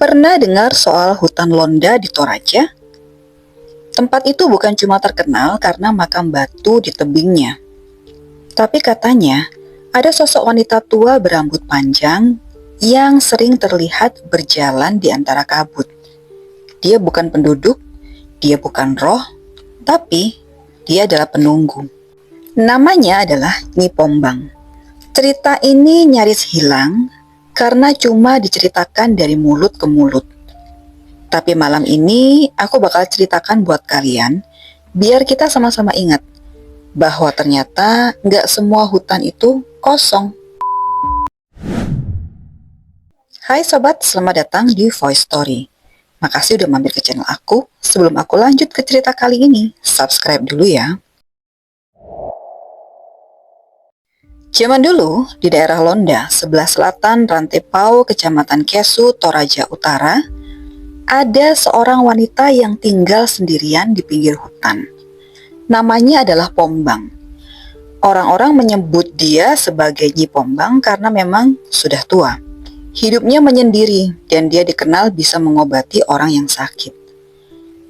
Pernah dengar soal hutan Londa di Toraja? Tempat itu bukan cuma terkenal karena makam batu di tebingnya, tapi katanya ada sosok wanita tua berambut panjang yang sering terlihat berjalan di antara kabut. Dia bukan penduduk, dia bukan roh, tapi dia adalah penunggu. Namanya adalah Nyi Pombang. Cerita ini nyaris hilang karena cuma diceritakan dari mulut ke mulut. Tapi malam ini aku bakal ceritakan buat kalian, biar kita sama-sama ingat bahwa ternyata nggak semua hutan itu kosong. Hai sobat, selamat datang di Voice Story. Makasih udah mampir ke channel aku. Sebelum aku lanjut ke cerita kali ini, subscribe dulu ya. Zaman dulu, di daerah Londa, sebelah selatan Rantai Pau, Kecamatan Kesu, Toraja Utara, ada seorang wanita yang tinggal sendirian di pinggir hutan. Namanya adalah Pombang. Orang-orang menyebut dia sebagai Nyi Pombang karena memang sudah tua. Hidupnya menyendiri dan dia dikenal bisa mengobati orang yang sakit.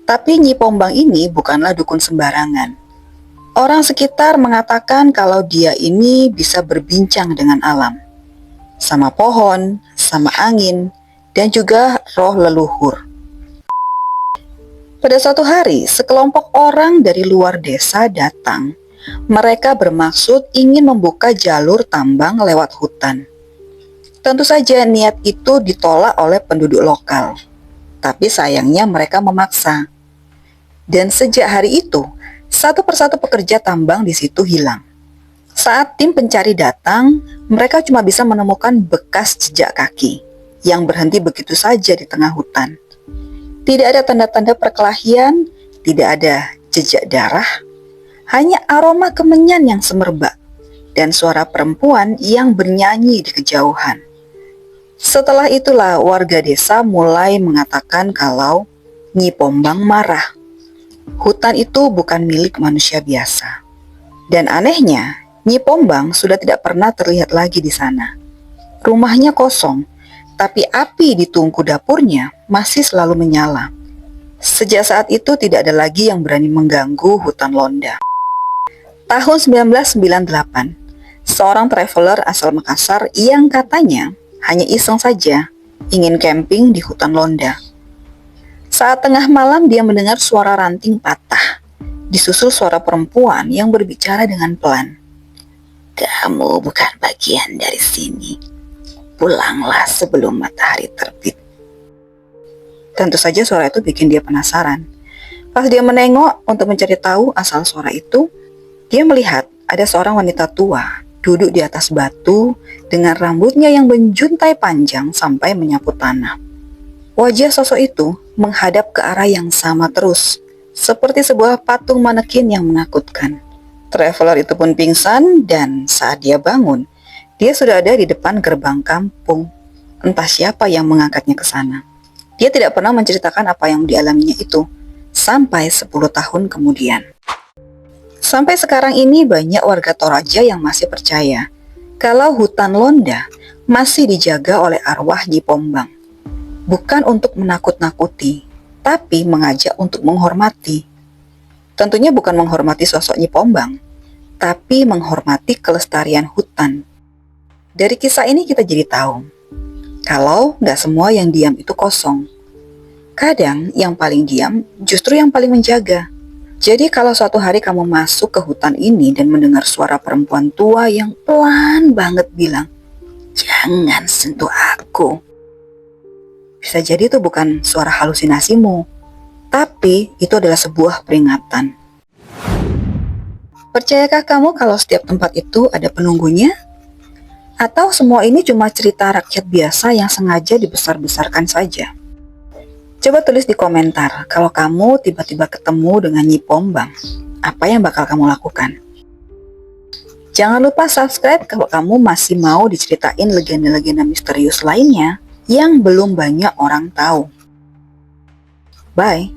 Tapi Nyi Pombang ini bukanlah dukun sembarangan. Orang sekitar mengatakan kalau dia ini bisa berbincang dengan alam. Sama pohon, sama angin, dan juga roh leluhur. Pada suatu hari, sekelompok orang dari luar desa datang. Mereka bermaksud ingin membuka jalur tambang lewat hutan. Tentu saja niat itu ditolak oleh penduduk lokal. Tapi sayangnya mereka memaksa. Dan sejak hari itu, satu persatu pekerja tambang di situ hilang. Saat tim pencari datang, mereka cuma bisa menemukan bekas jejak kaki yang berhenti begitu saja di tengah hutan. Tidak ada tanda-tanda perkelahian, tidak ada jejak darah, hanya aroma kemenyan yang semerbak dan suara perempuan yang bernyanyi di kejauhan. Setelah itulah warga desa mulai mengatakan kalau Nyi Pombang marah. Hutan itu bukan milik manusia biasa. Dan anehnya, Nyi Pombang sudah tidak pernah terlihat lagi di sana. Rumahnya kosong, tapi api di tungku dapurnya masih selalu menyala. Sejak saat itu tidak ada lagi yang berani mengganggu hutan Londa. Tahun 1998, seorang traveler asal Makassar yang katanya hanya iseng saja ingin camping di hutan Londa. Saat tengah malam dia mendengar suara ranting patah, disusul suara perempuan yang berbicara dengan pelan. "Kamu bukan bagian dari sini. Pulanglah sebelum matahari terbit." Tentu saja suara itu bikin dia penasaran. Pas dia menengok untuk mencari tahu asal suara itu, dia melihat ada seorang wanita tua duduk di atas batu dengan rambutnya yang menjuntai panjang sampai menyapu tanah. Wajah sosok itu menghadap ke arah yang sama terus, seperti sebuah patung manekin yang menakutkan. Traveler itu pun pingsan dan saat dia bangun, dia sudah ada di depan gerbang kampung. Entah siapa yang mengangkatnya ke sana. Dia tidak pernah menceritakan apa yang dialaminya itu, sampai 10 tahun kemudian. Sampai sekarang ini banyak warga Toraja yang masih percaya kalau hutan Londa masih dijaga oleh arwah Nyi Pombang. Bukan untuk menakut-nakuti, tapi mengajak untuk menghormati. Tentunya bukan menghormati sosok Nyi Pombang, tapi menghormati kelestarian hutan. Dari kisah ini kita jadi tahu, kalau nggak semua yang diam itu kosong. Kadang yang paling diam justru yang paling menjaga. Jadi kalau suatu hari kamu masuk ke hutan ini dan mendengar suara perempuan tua yang pelan banget bilang, "Jangan sentuh aku." Bisa jadi itu bukan suara halusinasimu, tapi itu adalah sebuah peringatan. Percayakah kamu kalau setiap tempat itu ada penunggunya? Atau semua ini cuma cerita rakyat biasa yang sengaja dibesar-besarkan saja? Coba tulis di komentar kalau kamu tiba-tiba ketemu dengan Nyi Pombang, apa yang bakal kamu lakukan? Jangan lupa subscribe kalau kamu masih mau diceritain legenda-legenda misterius lainnya yang belum banyak orang tahu. Bye!